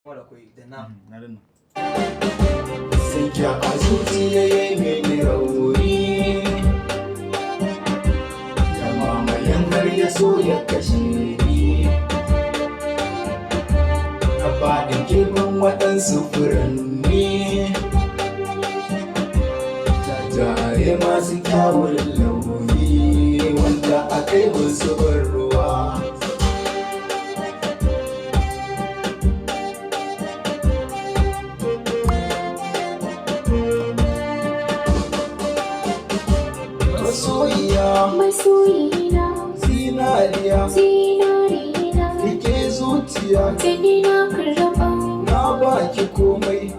Wala koyi da na. Na danna. Sai kya a zuciya yayi mini rauni, ya mamayen har ya so ya kashe ni. A faɗin girman waɗansu furanni, jajaye masu kyawun launi, wanda aka yi musu ban ruwa. Masoyina, Zinariya, zinarina, rike zuciya, tuni na karraba. na baki komai